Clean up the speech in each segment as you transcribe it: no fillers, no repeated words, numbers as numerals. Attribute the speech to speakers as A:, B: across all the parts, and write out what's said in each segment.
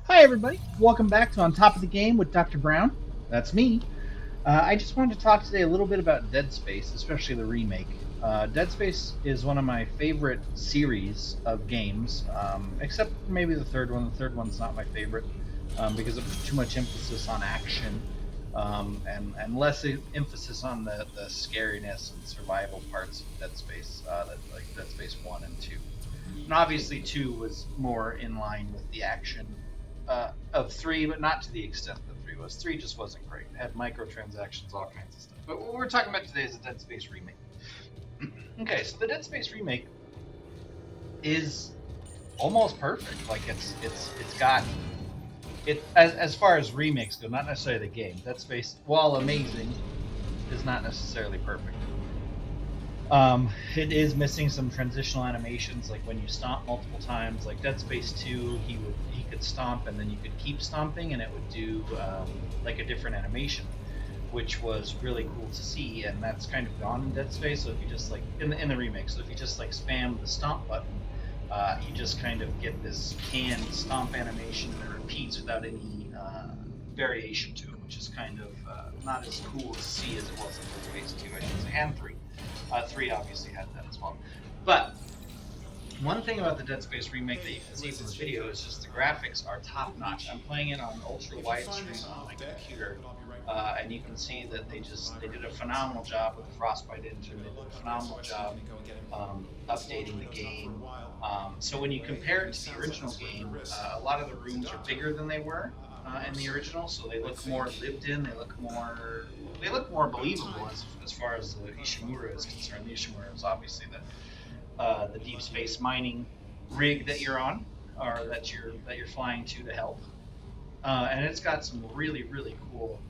A: Hi, everybody. Welcome back to On Top of the Game with Dr. Brown. That's me. I just wanted to talk today a little bit about Dead Space, especially the remake. Dead Space is one of my favorite series of games, except maybe the third one. The third one's not my favorite because it was too much emphasis on action and less emphasis on the scariness and survival parts of Dead Space, like Dead Space 1 and 2. And obviously, 2 was more in line with the action of 3, but not to the extent that 3 was. 3 just wasn't great. It had microtransactions, all kinds of stuff. But what we're talking about today is the Dead Space remake. Okay, so the Dead Space remake is almost perfect. Like it's got it as far as remakes go, not necessarily the game. Dead Space, while amazing, is not necessarily perfect. It is missing some transitional animations, like when you stomp multiple times. Like Dead Space 2, he could stomp and then you could keep stomping, and it would do like a different animation, which was really cool to see. And that's kind of gone in Dead Space. So if you just like in the remake, so if you just like spam the stomp button, you just kind of get this canned stomp animation that repeats without any variation to it, which is kind of not as cool to see as it was in Dead Space 2, I should say, and 3. 3 obviously had that as well. But one thing about the Dead Space remake that you can see from the video is just the graphics are top notch. I'm playing it on ultra widescreen on my computer, and you can see that they did a phenomenal job with the Frostbite engine. They did a phenomenal job updating the game. So when you compare it to the original game, a lot of the rooms are bigger than they were in the original, so they look more lived in. They look more believable as far as the Ishimura is concerned. The Ishimura is obviously the deep space mining rig that you're on, or that you're flying to help. And it's got some really cool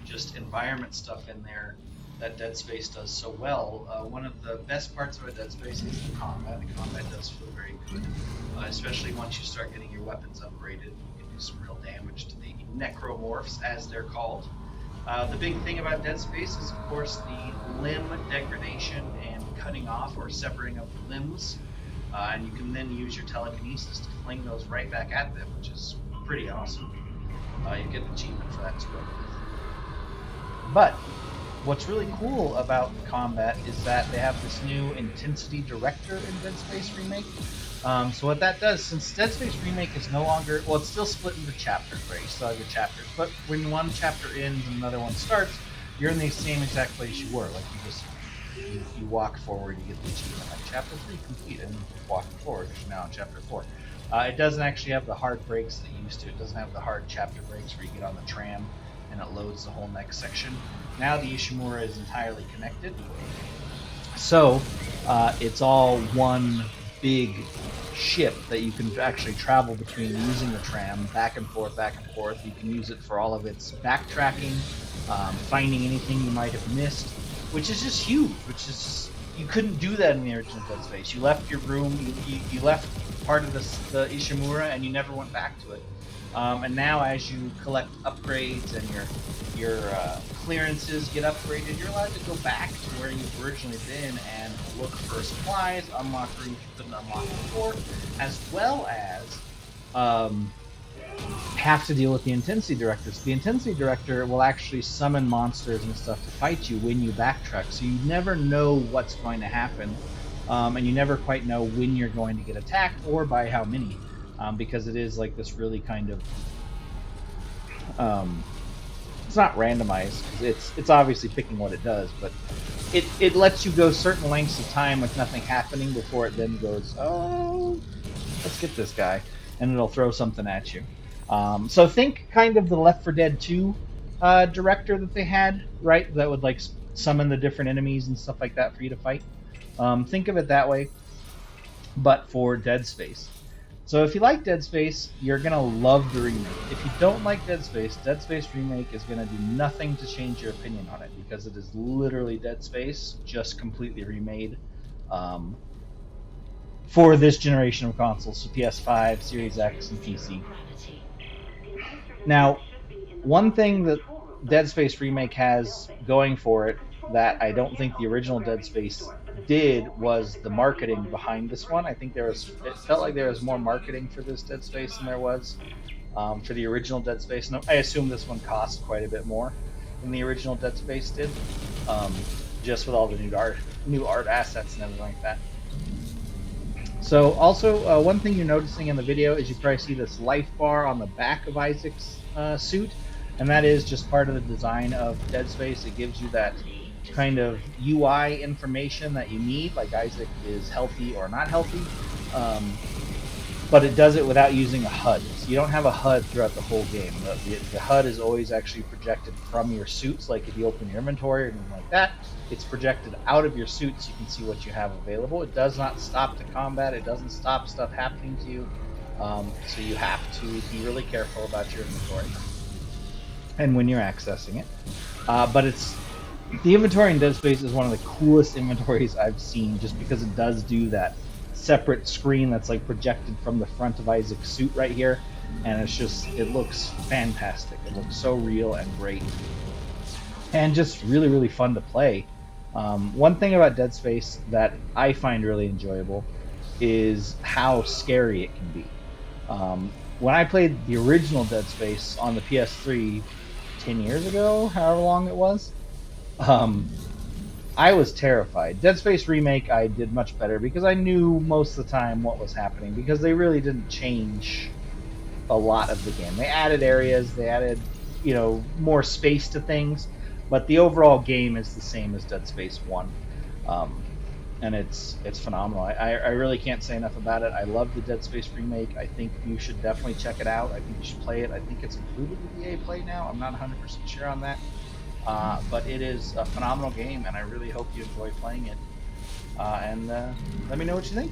A: just environment stuff in there that Dead Space does so well. One of the best parts about Dead Space is the combat. The combat does feel very good, especially once you start getting your weapons upgraded. You can do some real damage to the necromorphs, as they're called. The big thing about Dead Space is, of course, the limb degradation and cutting off or severing of the limbs. And you can then use your telekinesis to fling those right back at them, which is pretty awesome. You get an achievement for that too, I believe. But what's really cool about the combat is that they have this new intensity director in Dead Space Remake. So what that does, since Dead Space Remake is no longer, well, it's still split into chapters, right? You still have your chapters, but when one chapter ends and another one starts, you're in the same exact place you were. Like you walk forward, you get the achievement. Like chapter 3 complete, and you keep walking forward. You're now in chapter 4. It doesn't actually have the hard breaks that it used to. It doesn't have the hard chapter breaks where you get on the tram and it loads the whole next section. Now the Ishimura is entirely connected, so it's all one big ship that you can actually travel between using the tram back and forth. You can use it for all of its backtracking, finding anything you might have missed, which is just huge. You couldn't do that in the original Dead Space. You left your room, you left part of the Ishimura, and you never went back to it. And now, as you collect upgrades and your clearances get upgraded, you're allowed to go back to where you've originally been and look for supplies, unlock rooms you couldn't unlock before, as well as have to deal with the intensity directors. The intensity director will actually summon monsters and stuff to fight you when you backtrack, so you never know what's going to happen, and you never quite know when you're going to get attacked or by how many. Because it is like this really kind of it's not randomized, because it's obviously picking what it does, but it lets you go certain lengths of time with nothing happening before it then goes, oh, let's get this guy, and it'll throw something at you. So think kind of the Left 4 Dead 2 director that they had, right? That would like summon the different enemies and stuff like that for you to fight. Think of it that way, but for Dead Space. So if you like Dead Space, you're going to love the remake. If you don't like Dead Space Remake is going to do nothing to change your opinion on it, because it is literally Dead Space, just completely remade for this generation of consoles, so PS5, Series X, and PC. Now, one thing that Dead Space Remake has going for it that I don't think the original Dead Space did was the marketing behind this one. I think it felt like there was more marketing for this Dead Space than there was for the original Dead Space. And I assume this one cost quite a bit more than the original Dead Space did, um, just with all the new art assets and everything like that. So also, one thing you're noticing in the video is you probably see this life bar on the back of Isaac's suit, and that is just part of the design of Dead Space. It gives you that kind of UI information that you need, like Isaac is healthy or not healthy, but it does it without using a HUD. So you don't have a HUD throughout the whole game. The HUD is always actually projected from your suits, like if you open your inventory or anything like that, it's projected out of your suit so you can see what you have available. It does not stop the combat. It doesn't stop stuff happening to you. So you have to be really careful about your inventory and when you're accessing it. But the inventory in Dead Space is one of the coolest inventories I've seen, just because it does do that separate screen that's like projected from the front of Isaac's suit right here, and it looks fantastic. It looks so real and great, and just really, really fun to play. One thing about Dead Space that I find really enjoyable is how scary it can be. When I played the original Dead Space on the PS3 10 years ago, however long it was, I was terrified. Dead Space Remake, I did much better because I knew most of the time what was happening, because they really didn't change a lot of the game. They added areas, they added, more space to things, but the overall game is the same as Dead Space 1. And it's phenomenal. I really can't say enough about it. I love the Dead Space Remake. I think you should definitely check it out. I think you should play it. I think it's included with EA Play now. I'm not 100% sure on that. But it is a phenomenal game, and I really hope you enjoy playing it. And let me know what you think.